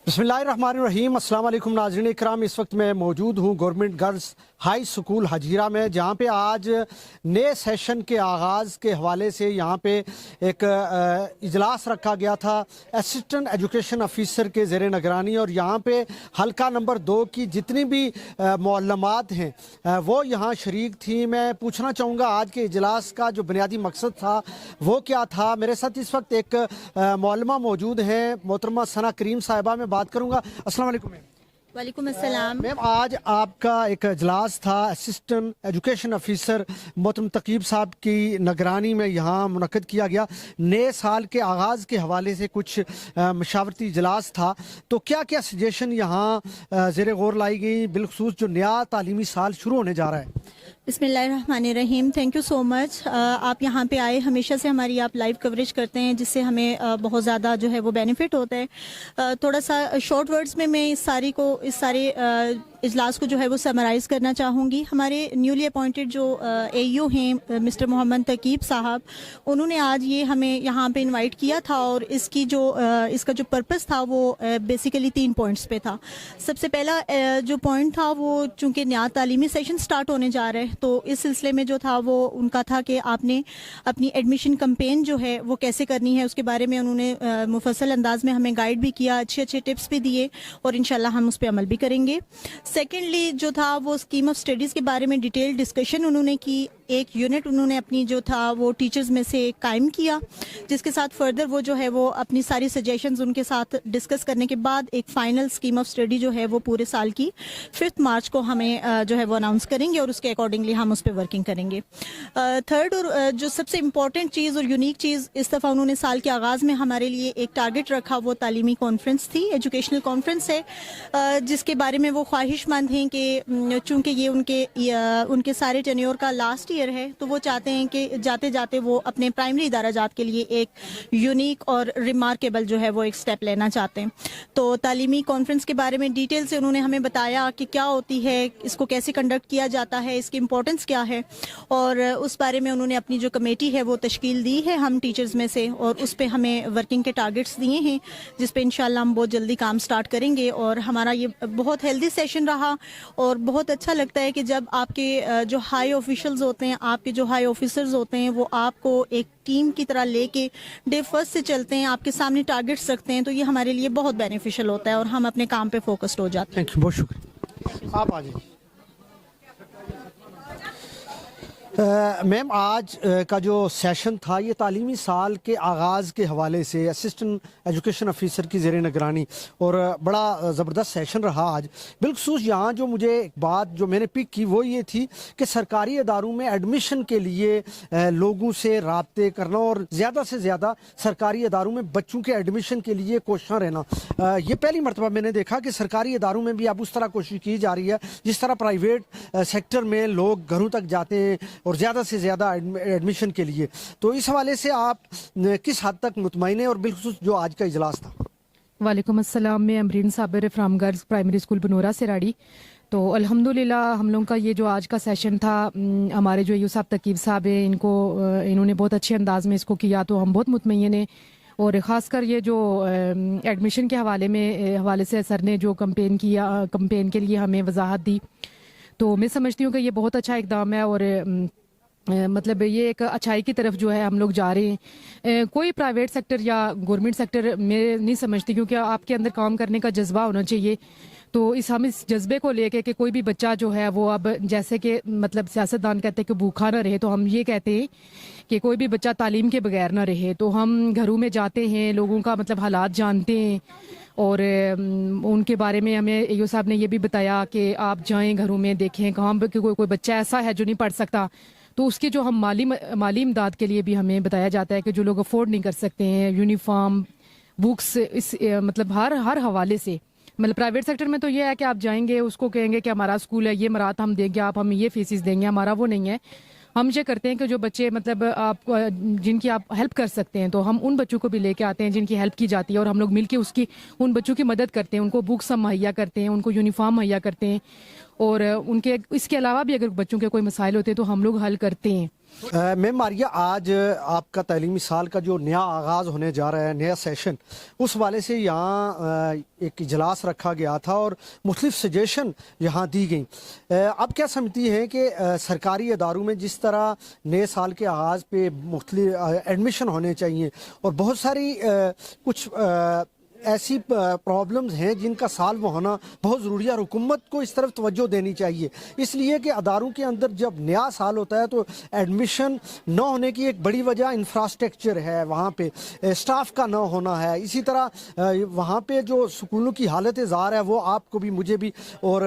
बिस्मिल्लाहिर्रहमानिर्रहीम। अस्सलाम वालेकुम नाज़रीन इकराम, इस वक्त मैं मौजूद हूँ government girls high school Hazira में, जहाँ पे आज नए सेशन के आगाज़ के हवाले से यहाँ पे एक इजलास रखा गया था असिस्टेंट एजुकेशन ऑफिसर के ज़ेर निगरानी। और यहाँ पे हल्का नंबर 2 की जितनी भी मुअल्लमात हैं वो यहाँ शरीक थी। मैं पूछना चाहूँगा आज के इजलास का जो बुनियादी मकसद था वो क्या था। मेरे साथ इस वक्त एक मुअल्लिमा मौजूद हैं, मोहतरमा सना करीम साहिबा। मैं बात करूंगा। अस्सलाम वालेकुम मैम। वालेकुम अस्सलाम। मैम, आज आपका एक इजलास था असिस्टेंट एजुकेशन ऑफिसर मोहतरम तकीब साहब की निगरानी में यहाँ मुनक्किद किया गया। नए साल के आगाज़ के हवाले से कुछ मशावरती इजलास था, तो क्या क्या सजेशन यहाँ ज़ेर गौर लाई गई बिलखसूस जो नया तालीमी साल शुरू होने जा रहा है? बिस्मिल्लाहिर्रहमानिर्रहीम। Thank you so much. आप यहाँ पे आए, हमेशा से हमारी आप लाइव कवरेज करते हैं जिससे हमें बहुत ज़्यादा जो है वो बेनिफिट होता है। थोड़ा सा शॉर्ट वर्ड्स में मैं इस सारे इजलास को जो है वो समराइज़ करना चाहूँगी। हमारे न्यूली अपॉइंटेड जो AU हैं मिस्टर मोहम्मद तकीब साहब, उन्होंने आज ये हमें यहाँ पे इनवाइट किया था और इसका जो पर्पस था वो बेसिकली 3 पॉइंट्स पे था। सबसे पहला जो पॉइंट था वो चूँकि नया तालीमी सेशन स्टार्ट होने जा रहा है, तो इस सिलसिले में जो था वो उनका था कि आपने अपनी एडमिशन कैंपेन जो है वो कैसे करनी है, उसके बारे में उन्होंने मुफस्सल अंदाज में हमें गाइड भी किया, अच्छे टिप्स भी दिए और इंशाल्लाह हम उस पर अमल भी करेंगे। सेकेंडली जो था वो स्कीम ऑफ स्टडीज़ के बारे में डिटेल डिस्कशन उन्होंने की। एक यूनिट उन्होंने अपनी जो था वो टीचर्स में से कायम किया, जिसके साथ फर्दर वो जो है वो अपनी सारी सजेशंस उनके साथ डिस्कस करने के बाद एक फ़ाइनल स्कीम ऑफ स्टडी जो है वो पूरे साल की 5 मार्च को हमें जो है वो अनाउंस करेंगे और उसके अकॉर्डिंगली हम उस पर वर्किंग करेंगे। थर्ड और जो सबसे इम्पॉर्टेंट चीज़ और यूनिक चीज़ इस दफ़ा उन्होंने साल के आगाज़ में हमारे लिए एक टारगेट रखा, वो तालीमी कॉन्फ्रेंस थी, एजुकेशनल कॉन्फ्रेंस है, जिसके बारे में वो ख्वाहिशमंद हैं कि चूँकि ये उनके सारे टेन्योर का लास्ट ईयर है, तो वो चाहते हैं कि जाते जाते वो अपने प्राइमरी इदाराजात के लिए एक यूनिक और रिमार्केबल जो है वो एक स्टेप लेना चाहते हैं। तो तालीमी कॉन्फ्रेंस के बारे में डिटेल से उन्होंने हमें बताया कि क्या होती है, इसको कैसे कंडक्ट किया जाता है, इसकी इम्पोर्टेंस क्या है, और उस बारे में उन्होंने अपनी जो कमेटी है वो तश्कील दी है हम टीचर्स में से, और उस पर हमें वर्किंग के टारगेट्स दिए हैं जिस पे इंशाल्लाह हम बहुत जल्दी काम स्टार्ट करेंगे। और हमारा ये बहुत हेल्दी सेशन रहा और बहुत अच्छा लगता है कि जब आपके जो हाई ऑफिशियल्स होते हैं, आपके जो हाई ऑफिसर्स होते हैं, वो आपको एक टीम की तरह लेके डे फर्स्ट से चलते हैं, आपके सामने टारगेट्स रखते हैं, तो ये हमारे लिए बहुत बेनिफिशियल होता है और हम अपने काम पे फोकस्ड हो जाते हैं। थैंक यू, बहुत शुक्रिया। आप आ जाइए। मैम, आज का जो सेशन था ये तालीमी साल के आगाज़ के हवाले से असिस्टेंट एजुकेशन ऑफिसर की ज़ेर निगरानी, और बड़ा ज़बरदस्त सेशन रहा आज। बिलखसूस यहाँ जो मुझे एक बात जो मैंने पिक की वो ये थी कि सरकारी इदारों में एडमिशन के लिए लोगों से राब्ते करना और ज़्यादा से ज़्यादा सरकारी इदारों में बच्चों के एडमिशन के लिए कोशिश रहना। ये पहली मरतबा मैंने देखा कि सरकारी इदारों में भी अब उस तरह कोशिश की जा रही है जिस तरह प्राइवेट सेक्टर में लोग घरों तक जाते हैं और ज़्यादा से ज़्यादा एडमिशन के लिए। तो इस हवाले से आप किस हद तक मुतमईन हैं, और बिलखुसूस जो आज का इजलास था? वालेकुम अस्सलाम। मैं Amreen Sabir from girls primary school Banora से राड़ी। तो अल्हम्दुलिल्लाह हम लोगों का ये जो आज का सेशन था, हमारे जो AU साहब तकीब साहब हैं, इन्होंने बहुत अच्छे अंदाज में इसको किया, तो हम बहुत मुतमईन हैं। और ख़ासकर ये जो एडमिशन के हवाले से सर ने जो कंपेन के लिए हमें वजाहत दी, तो मैं समझती हूँ कि ये बहुत अच्छा इकदाम है और मतलब ये एक अच्छाई की तरफ जो है हम लोग जा रहे हैं। कोई प्राइवेट सेक्टर या गवर्नमेंट सेक्टर मैं नहीं समझती, क्योंकि आपके अंदर काम करने का जज्बा होना चाहिए। तो हम इस जज्बे को लेके कि कोई भी बच्चा जो है वो अब जैसे कि मतलब सियासतदान कहते हैं कि भूखा ना रहे, तो हम ये कहते हैं कि कोई भी बच्चा तालीम के बगैर ना रहे। तो हम घरों में जाते हैं, लोगों का मतलब हालात जानते हैं और उनके बारे में हमें AU साहब ने ये भी बताया कि आप जाएं घरों में, देखें कहाँ पे कोई बच्चा ऐसा है जो नहीं पढ़ सकता, तो उसकी जो हम माली इमदाद के लिए भी हमें बताया जाता है कि जो लोग अफोर्ड नहीं कर सकते हैं, यूनिफॉर्म, बुक्स, मतलब हर हवाले से। मतलब प्राइवेट सेक्टर में तो ये है कि आप जाएंगे, उसको कहेंगे कि हमारा स्कूल है, ये मराहत हम देंगे, आप हमें ये फीसिस देंगे, हमारा वो नहीं है। हम ये करते हैं कि जो बच्चे मतलब आप जिनकी आप हेल्प कर सकते हैं, तो हम उन बच्चों को भी लेके आते हैं जिनकी हेल्प की जाती है, और हम लोग मिलके उन बच्चों की मदद करते हैं, उनको बुक्स हम मुहैया करते हैं, उनको यूनिफॉर्म मुहैया करते हैं, और उनके इसके अलावा भी अगर बच्चों के कोई मसाइल होते हैं तो हम लोग हल करते हैं। मैम मारिया, आज आपका तालीमी साल का जो नया आगाज़ होने जा रहा है, नया सेशन, उस वाले से यहाँ एक इजलास रखा गया था और मुख्तलिफ सजेशन यहाँ दी गई। आप क्या समझती हैं कि सरकारी इदारों में जिस तरह नए साल के आगाज़ पे मुख्तलिफ एडमिशन होने चाहिए और बहुत सारी कुछ ऐसी प्रॉब्लम्स हैं जिनका सॉल्व होना बहुत ज़रूरी है और हुकूमत को इस तरफ तवज्जो देनी चाहिए, इसलिए कि अदारों के अंदर जब नया साल होता है तो एडमिशन न होने की एक बड़ी वजह इंफ्रास्ट्रक्चर है, वहाँ पे स्टाफ का न होना है। इसी तरह वहाँ पे जो स्कूलों की हालत ज़ार है वो आपको भी, मुझे भी और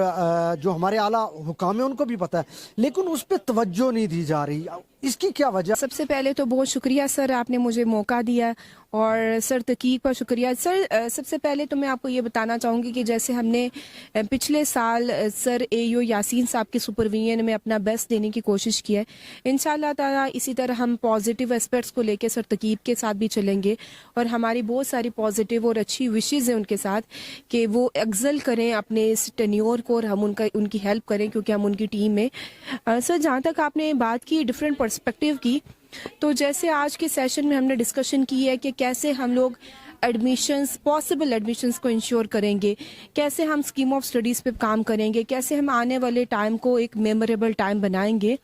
जो हमारे आला हुकाम है उनको भी पता है, लेकिन उस पर तवज्जो नहीं दी जा रही। इसकी क्या वजह? सबसे पहले तो बहुत शुक्रिया सर, आपने मुझे मौका दिया, और सर तकीब का शुक्रिया सर। सबसे पहले तो मैं आपको ये बताना चाहूँगी कि जैसे हमने पिछले साल सर एओ यासीन साहब के सुपरविजन में अपना बेस्ट देने की कोशिश की है, इंशाल्लाह ताला इसी तरह हम पॉजिटिव एस्पेक्ट्स को लेकर सर तकीब के साथ भी चलेंगे और हमारी बहुत सारी पॉजिटिव और अच्छी विशेज़ हैं उनके साथ कि वो एक्सेल करें अपने इस टेन्योर को और हम उनकी हेल्प करें क्योंकि हम उनकी टीम में। सर जहाँ तक आपने बात की डिफरेंट पर्सपेक्टिव की, तो जैसे आज के सेशन में हमने डिस्कशन की है कि कैसे हम लोग एडमिशन्स, पॉसिबल एडमिशन्स को इंश्योर करेंगे, कैसे हम स्कीम ऑफ स्टडीज़ पे काम करेंगे, कैसे हम आने वाले टाइम को एक मेमोरेबल टाइम बनाएंगे।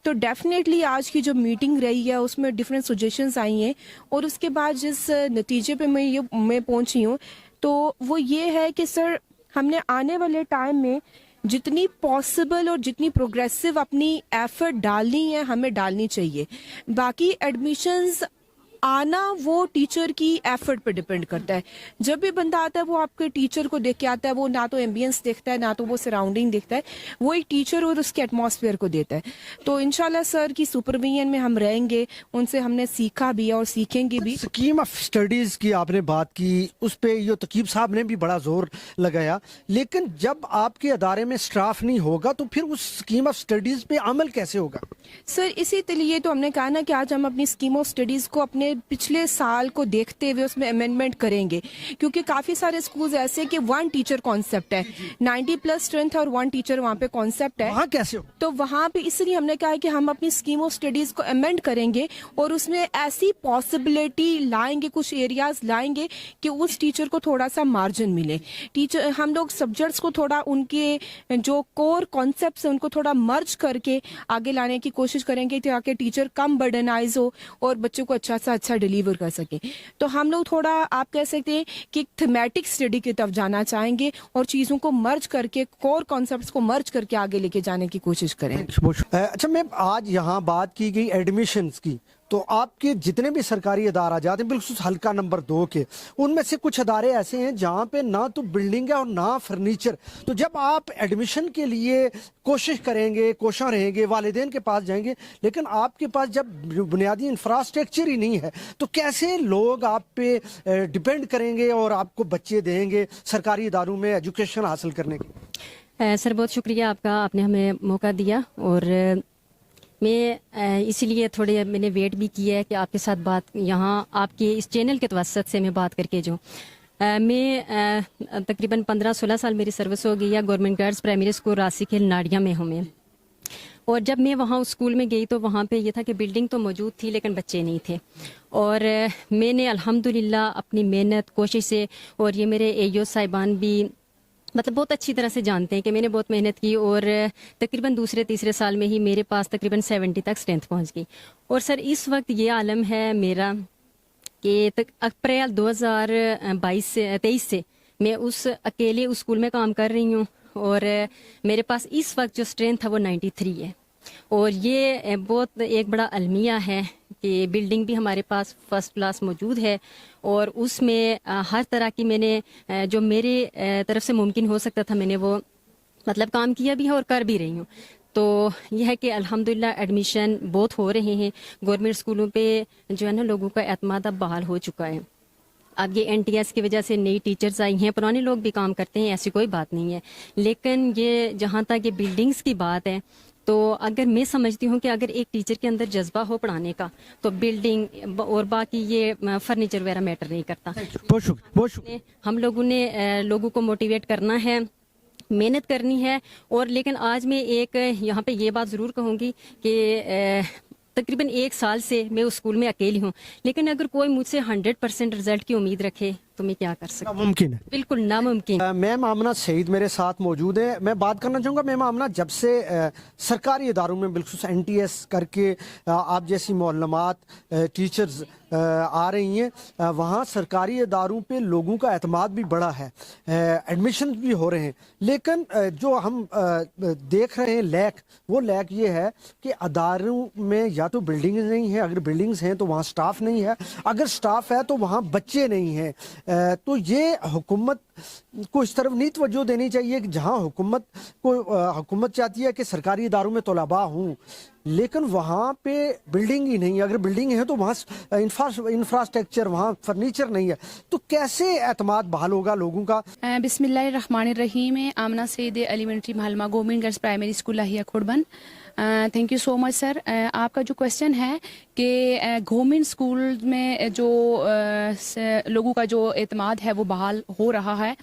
तो डेफिनेटली आज की जो मीटिंग रही है उसमें डिफरेंट सजेशंस आई हैं और उसके बाद जिस नतीजे पे मैं पहुंची हूँ तो वो ये है कि सर हमने आने वाले टाइम में जितनी पॉसिबल और जितनी प्रोग्रेसिव अपनी एफर्ट डालनी है हमें डालनी चाहिए। बाकी एडमिशन्स आना वो टीचर की एफर्ट पर डिपेंड करता है। जब भी बंदा आता है वो आपके टीचर को देख के आता है, वो ना तो एम्बियंस देखता है ना तो वो सराउंडिंग देखता है, वो एक टीचर और उसके एटमॉस्फेयर को देता है। तो इंशाल्लाह सर की सुपरविजन में हम रहेंगे, उनसे हमने सीखा भी है और सीखेंगे भी। स्कीम ऑफ स्टडीज की आपने बात की, उस पे ये तकीब साहब ने भी बड़ा जोर लगाया, लेकिन जब आपके अदारे में स्टाफ नहीं होगा तो फिर उस स्कीम ऑफ स्टडीज पे अमल कैसे होगा? सर इसी लिए तो हमने कहा ना कि आज हम अपनी स्कीम ऑफ स्टडीज को अपने पिछले साल को देखते हुए उसमें अमेंडमेंट करेंगे, क्योंकि काफी सारे स्कूल्स ऐसे कि वन टीचर कॉन्सेप्ट है, 90+ स्ट्रेंथ और वन टीचर वहाँ पे कॉन्सेप्ट है। वहाँ कैसे हो? तो वहाँ पे इसलिए हमने कहा है कि हम अपनी स्कीम ऑफ स्टडीज को अमेंड करेंगे और उसमें ऐसी पॉसिबिलिटी लाएंगे, कुछ एरियाज लाएंगे कि उस टीचर को थोड़ा सा मार्जिन मिले। टीचर हम लोग सब्जेक्ट्स को थोड़ा उनके जो कोर कॉन्सेप्ट है उनको थोड़ा मर्ज करके आगे लाने की कोशिश करेंगे ताकि टीचर कम बर्डनाइज हो और बच्चों को अच्छा डिलीवर कर सके। तो हम लोग थोड़ा आप कह सकते हैं कि थीमेटिक स्टडी की तरफ जाना चाहेंगे और चीजों को मर्ज करके, कोर कॉन्सेप्ट्स को मर्ज करके आगे लेके जाने की कोशिश करें। अच्छा मैम, आज यहाँ बात की गई एडमिशन्स की, तो आपके जितने भी सरकारी इदारा जाते हैं बिल्कुल हल्का नंबर 2 के, उनमें से कुछ अदारे ऐसे हैं जहाँ पे ना तो बिल्डिंग है और ना फर्नीचर। तो जब आप एडमिशन के लिए कोशिश करेंगे, कोशिश रहेंगे, वालिदैन के पास जाएंगे, लेकिन आपके पास जब बुनियादी इंफ्रास्ट्रक्चर ही नहीं है तो कैसे लोग आप पे डिपेंड करेंगे और आपको बच्चे देंगे सरकारी इदारों में एजुकेशन हासिल करने की? सर बहुत शुक्रिया आपका, आपने हमें मौका दिया और मैं इसीलिए थोड़े मैंने वेट भी किया है कि आपके साथ बात यहाँ आपके इस चैनल के तवसत से मैं बात करके जो मैं तकरीबन 15-16 साल मेरी सर्विस हो गई है गवर्नमेंट गर्ल्स प्राइमरी स्कूल रासिखेल नाडिया में हूँ मैं। और जब मैं वहाँ उस स्कूल में गई तो वहाँ पे ये था कि बिल्डिंग तो मौजूद थी लेकिन बच्चे नहीं थे, और मैंने अल्हम्दुलिल्लाह अपनी मेहनत कोशिश से, और ये मेरे एओ साहिबान भी मतलब बहुत अच्छी तरह से जानते हैं कि मैंने बहुत मेहनत की और तकरीबन दूसरे-तीसरे साल में ही मेरे पास तकरीबन 70 तक स्ट्रेंथ पहुंच गई। और सर इस वक्त ये आलम है मेरा कि अप्रैल 2023 से मैं उस अकेले उस स्कूल में काम कर रही हूँ और मेरे पास इस वक्त जो स्ट्रेंथ है वो 93 है। और ये बहुत एक बड़ा अलमिया है कि बिल्डिंग भी हमारे पास फर्स्ट क्लास मौजूद है और उसमें हर तरह की मैंने जो मेरे तरफ से मुमकिन हो सकता था मैंने वो मतलब काम किया भी है और कर भी रही हूँ। तो यह है कि अल्हम्दुलिल्लाह एडमिशन बहुत हो रहे हैं गवर्नमेंट स्कूलों पे, जो है ना लोगों का एतमाद अब बहाल हो चुका है। अब ये NTS की वजह से नई टीचर्स आई हैं, पुराने लोग भी काम करते हैं, ऐसी कोई बात नहीं है, लेकिन ये जहाँ तक ये बिल्डिंग्स की बात है तो अगर मैं समझती हूँ कि अगर एक टीचर के अंदर जज्बा हो पढ़ाने का तो बिल्डिंग और बाकी ये फर्नीचर वगैरह मैटर नहीं करता। बहुत शुक्रिया। हम लोगों ने लोगों को मोटिवेट करना है, मेहनत करनी है। और लेकिन आज मैं एक यहाँ पे ये बात ज़रूर कहूँगी कि तकरीबन 1 साल से मैं उस स्कूल में अकेली हूँ, लेकिन अगर कोई मुझसे 100% रिजल्ट की उम्मीद रखे तो मैं क्या कर सकती हूँ? मुमकिन है। बिल्कुल नामुमकिन। मैम आमना सईद मेरे साथ मौजूद है। मैं बात करना चाहूँगा मैम आमना, जब से सरकारी इदारों में बिल्कुल NTS करके आप जैसी मोअल्लमात टीचर्स आ रही हैं, वहाँ सरकारी इदारों पे लोगों का एतमाद भी बढ़ा है, एडमिशन भी हो रहे हैं, लेकिन जो हम देख रहे हैं वो लैक ये है कि अदारों में या तो बिल्डिंग्स नहीं है, अगर बिल्डिंग्स हैं तो वहाँ स्टाफ नहीं है, अगर स्टाफ है तो वहाँ बच्चे नहीं हैं। तो ये हुकूमत को इस तरफ नहीं तवज्जो देनी चाहिए कि जहाँ हुकूमत चाहती है कि सरकारी इदारों में तलबा हूँ, लेकिन वहाँ पे बिल्डिंग ही नहीं है, अगर बिल्डिंग है तो वहाँ इंफ्रास्ट्रक्चर, वहाँ फर्नीचर नहीं है, तो कैसे एतमाद बहाल होगा लोगों का? बिस्मिल्लाहिर्रहमानिर्रहीम। आमना सईद एलिमेंट्री महलमा गवर्नमेंट गर्ल्स प्राइमरी स्कूल लाहिया खोड़बन। Thank you so much sir. आपका जो क्वेश्चन है कि गवर्नमेंट स्कूल में जो लोगों का जो एतमाद है वो बहाल हो रहा है,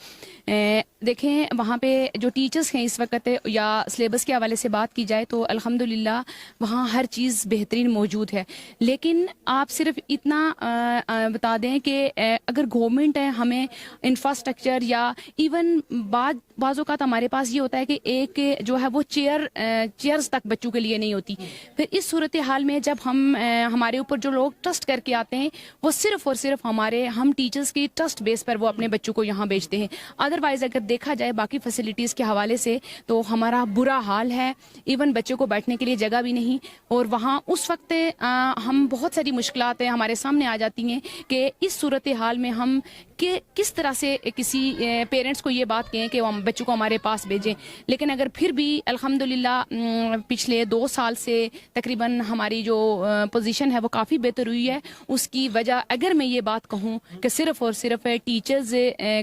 देखें वहाँ पे जो टीचर्स हैं इस वक्त, या सिलेबस के हवाले से बात की जाए तो अल्हम्दुलिल्लाह वहाँ हर चीज़ बेहतरीन मौजूद है, लेकिन आप सिर्फ इतना बता दें कि अगर गवर्नमेंट है हमें इंफ्रास्ट्रक्चर या इवन बाज़ों का हमारे पास ये होता है कि एक जो है वो चेयर्स तक बच्चों के लिए नहीं होती। फिर इस सूरत हाल में जब हमारे ऊपर जो लोग ट्रस्ट करके आते हैं वो सिर्फ और सिर्फ हम टीचर्स की ट्रस्ट बेस पर वो अपने बच्चों को यहाँ भेजते हैं। अदरवाइज अगर देखा जाए बाकी फैसिलिटीज़ के हवाले से तो हमारा बुरा हाल है, इवन बच्चों को बैठने के लिए जगह भी नहीं, और वहाँ उस वक्त हम बहुत सारी मुश्किलातें हमारे सामने आ जाती हैं कि इस सूरत हाल में हम किस तरह से किसी पेरेंट्स को ये बात कहें कि हम बच्चों को हमारे पास भेजें। लेकिन अगर फिर भी अल्हम्दुलिल्लाह पिछले 2 साल से तकरीबन हमारी जो पोजीशन है वो काफ़ी बेहतर हुई है। उसकी वजह अगर मैं ये बात कहूँ कि सिर्फ और सिर्फ टीचर्स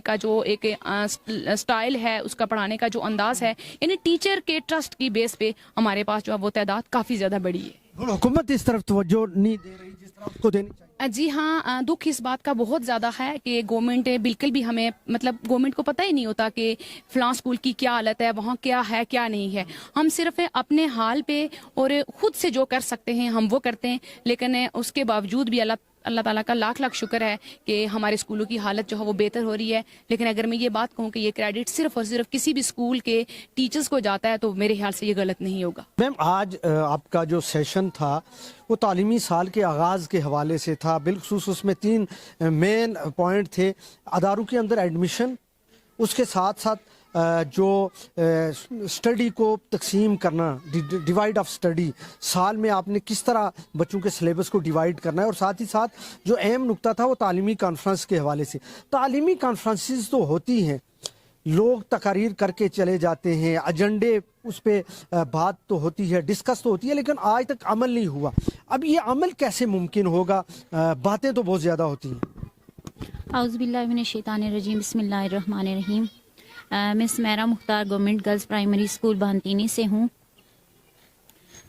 का जो एक स्टाइल है, उसका पढ़ाने का जो अंदाज है, यानी टीचर के ट्रस्ट की बेस पे हमारे पास जो है वो तादाद काफ़ी ज़्यादा बड़ी है। हुकूमत इस तरफ तवज्जो नहीं दे रही जिस तरह उसको देनी चाहिए। जी हाँ, दुख इस बात का बहुत ज़्यादा है कि गवर्नमेंट बिल्कुल भी हमें गवर्नमेंट को पता ही नहीं होता कि फ़लाँ स्कूल की क्या हालत है, वहाँ क्या है क्या नहीं है। हम सिर्फ अपने हाल पे और ख़ुद से जो कर सकते हैं हम वो करते हैं, लेकिन उसके बावजूद भी अल्लाह ताला का लाख लाख शुक्र है कि हमारे स्कूलों की हालत जो है वो बेहतर हो रही है। लेकिन अगर मैं ये बात कहूँ कि ये क्रेडिट सिर्फ और सिर्फ किसी भी स्कूल के टीचर्स को जाता है तो मेरे ख्याल से ये गलत नहीं होगा। मैम आज आपका जो सेशन था वो तालीमी साल के आगाज़ के हवाले से था, बिलखुसूस उसमें 3 मेन पॉइंट थे। अदारों के अंदर एडमिशन, उसके साथ साथ जो स्टडी को तकसीम करना, डिवाइड ऑफ स्टडी, साल में आपने किस तरह बच्चों के सिलेबस को डिवाइड करना है, और साथ ही साथ जो अहम नुक्ता था वो तालीमी कॉन्फ्रेंस के हवाले से। तालीमी कॉन्फ्रेंसेस तो होती हैं, लोग तकारीर करके चले जाते हैं, एजेंडे उस पर बात तो होती है, डिस्कस तो होती है, लेकिन आज तक अमल नहीं हुआ। अब ये अमल कैसे मुमकिन होगा? बातें तो बहुत ज़्यादा होती हैं। औज़ुबिल्लाहि मिनश्शैतानिर्रजीम, बिस्मिल्लाहिर्रहमानिर्रहीम। मैं Sumaira Mukhtar government girls primary school बांतीनी से हूँ।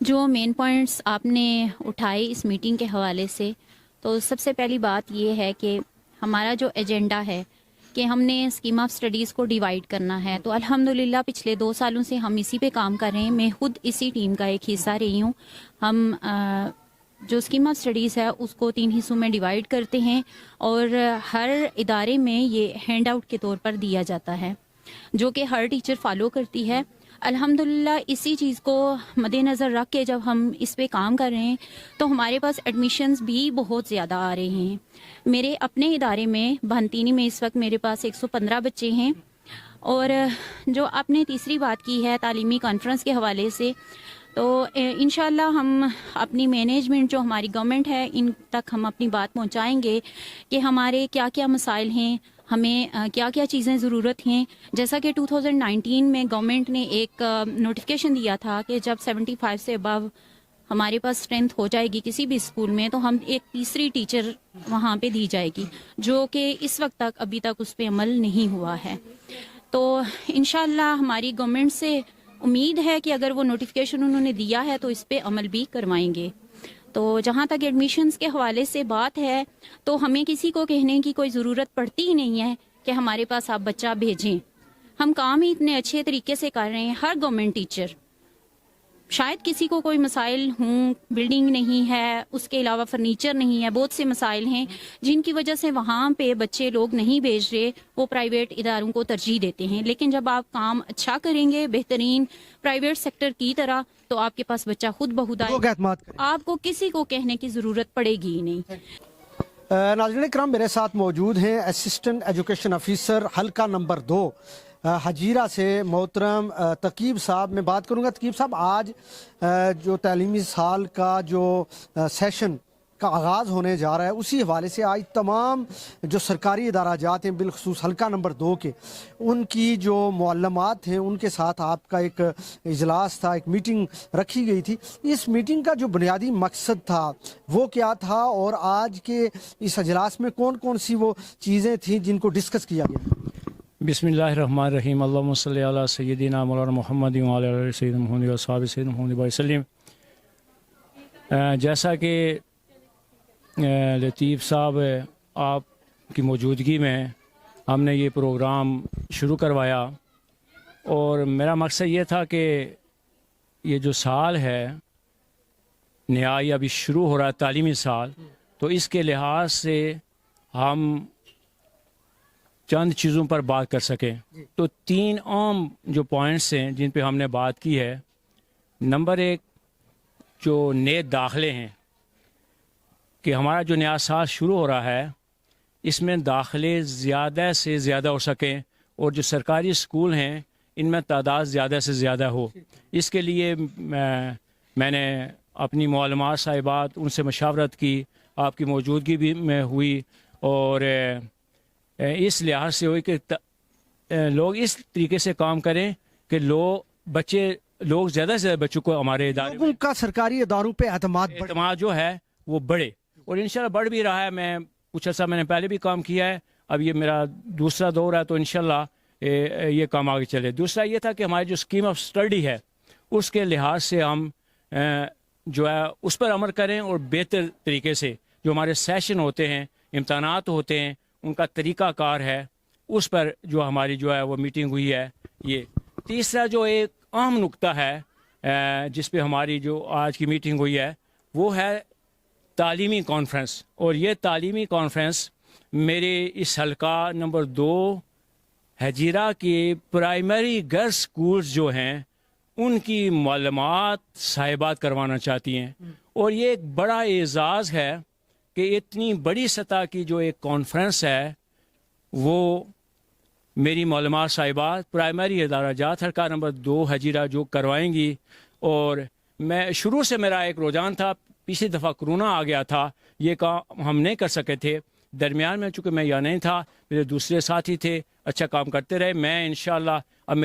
जो मेन पॉइंट्स आपने उठाए इस मीटिंग के हवाले से, तो सबसे पहली बात ये है कि हमारा जो एजेंडा है कि हमने स्कीम ऑफ स्टडीज़ को डिवाइड करना है, तो अल्हम्दुलिल्लाह पिछले 2 सालों से हम इसी पे काम कर रहे हैं। मैं खुद इसी टीम का एक हिस्सा रही हूँ। हम जो स्कीम ऑफ स्टडीज़ है उसको 3 हिस्सों में डिवाइड करते हैं और हर इदारे में ये हैंड आउट के तौर पर दिया जाता है, जो कि हर टीचर फॉलो करती है। अल्हम्दुलिल्लाह इसी चीज़ को मद्देनज़र रख के जब हम इस पे काम कर रहे हैं तो हमारे पास एडमिशन्स भी बहुत ज़्यादा आ रहे हैं। मेरे अपने इदारे में बांतीनी में इस वक्त मेरे पास 115 बच्चे हैं। और जो आपने तीसरी बात की है तालीमी कॉन्फ्रेंस के हवाले से, तो इंशाल्लाह हम अपनी मैनेजमेंट जो हमारी गवर्नमेंट है इन तक हम अपनी बात पहुंचाएंगे कि हमारे क्या क्या मसाइल हैं, हमें क्या क्या चीज़ें ज़रूरत हैं। जैसा कि 2019 में गवर्नमेंट ने एक नोटिफिकेशन दिया था कि जब 75 से अबव हमारे पास स्ट्रेंथ हो जाएगी किसी भी स्कूल में तो हम एक तीसरी टीचर वहाँ पे दी जाएगी, जो कि इस वक्त तक अभी तक उस पर अमल नहीं हुआ है। तो इंशाल्लाह हमारी गवर्नमेंट से उम्मीद है कि अगर वो नोटिफिकेशन उन्होंने दिया है तो इस पे अमल भी करवाएंगे। तो जहाँ तक एडमिशन्स के हवाले से बात है, तो हमें किसी को कहने की कोई ज़रूरत पड़ती ही नहीं है कि हमारे पास आप बच्चा भेजें। हम काम ही इतने अच्छे तरीके से कर रहे हैं। हर गवर्नमेंट टीचर شاید کسی کو کوئی مسائل ہوں، بلڈنگ نہیں ہے، اس کے علاوہ فرنیچر نہیں ہے، بہت سے مسائل ہیں جن کی وجہ سے وہاں پہ بچے لوگ نہیں بھیج رہے، وہ پرائیویٹ اداروں کو ترجیح دیتے ہیں. لیکن جب آپ کام اچھا کریں گے بہترین پرائیویٹ سیکٹر کی طرح تو آپ کے پاس بچہ خود بخود آئے لوگ اعتماد کریں. آپ کو کسی کو کہنے کی ضرورت پڑے گی ہی نہیں. ناظرین کرام، میرے ساتھ موجود ہیں اسسٹنٹ ایجوکیشن آفیسر حلقہ نمبر 2 حجیرہ سے محترم تقیب صاحب. میں بات کروں گا تقیب صاحب، آج جو تعلیمی سال کا جو سیشن کا آغاز ہونے جا رہا ہے، اسی حوالے سے آج تمام جو سرکاری ادارہ جات ہیں بالخصوص حلقہ نمبر 2 کے، ان کی جو معلمات ہیں ان کے ساتھ آپ کا ایک اجلاس تھا، ایک میٹنگ رکھی گئی تھی. اس میٹنگ کا جو بنیادی مقصد تھا وہ کیا تھا، اور آج کے اس اجلاس میں کون کون سی وہ چیزیں تھیں جن کو ڈسکس کیا گیا؟ بسم اللہ الرحمن الرحیم. اللہم صلی علی سیدنا مولانا محمد وعلی آلہ سیدنا محمد وصحبہ سیدنا محمد وسلم. جیسا کہ لطیف صاحب آپ کی موجودگی میں ہم نے یہ پروگرام شروع کروایا، اور میرا مقصد یہ تھا کہ یہ جو سال ہے نیا، یہ ابھی شروع ہو رہا ہے تعلیمی سال، تو اس کے لحاظ سے ہم چند چیزوں پر بات کر سکیں. تو 3 عام جو پوائنٹس ہیں جن پہ ہم نے بات کی ہے. نمبر 1 جو نئے داخلے ہیں، کہ ہمارا جو نیا سال شروع ہو رہا ہے اس میں داخلے زیادہ سے زیادہ ہو سکیں، اور جو سرکاری اسکول ہیں ان میں تعداد زیادہ سے زیادہ ہو. اس کے لیے میں نے اپنی معلمات صاحبات ان سے مشاورت کی، آپ کی موجودگی بھی میں ہوئی، اور اس لحاظ سے ہوئی کہ لوگ اس طریقے سے کام کریں کہ لوگ زیادہ سے زیادہ بچوں کو ہمارے ادارے لوگوں کا سرکاری اداروں پہ اعتماد جو ہے وہ بڑھے، اور انشاءاللہ بڑھ بھی رہا ہے. میں کچھ عرصہ میں نے پہلے بھی کام کیا ہے، اب یہ میرا دوسرا دور ہے، تو انشاءاللہ یہ کام آگے چلے. دوسرا یہ تھا کہ ہماری جو اسکیم آف اسٹڈی ہے اس کے لحاظ سے ہم جو ہے اس پر عمل کریں، اور بہتر طریقے سے جو ہمارے سیشن ہوتے ہیں، امتحانات ہوتے ہیں، ان کا طریقہ کار ہے، اس پر جو ہماری جو ہے وہ میٹنگ ہوئی ہے. یہ تیسرا جو ایک اہم نقطہ ہے جس پہ ہماری جو آج کی میٹنگ ہوئی ہے وہ ہے تعلیمی کانفرنس. اور یہ تعلیمی کانفرنس میرے اس حلقہ نمبر 2 حجیرہ کے پرائمری گرلز سکولز جو ہیں ان کی معلومات صاحبات کروانا چاہتی ہیں. اور یہ ایک بڑا اعزاز ہے کہ اتنی بڑی سطح کی جو ایک کانفرنس ہے وہ میری معلومات صاحبات پرائمری ادارہ جات حلقہ نمبر 2 حجیرہ جو کروائیں گی. اور میں شروع سے میرا ایک رجحان تھا، پچھلی دفعہ کرونا آ گیا تھا، یہ کام ہم نہیں کر سکے تھے. درمیان میں چونکہ میں یہاں نہیں تھا، میرے دوسرے ساتھی تھے، اچھا کام کرتے رہے. میں انشاءاللہ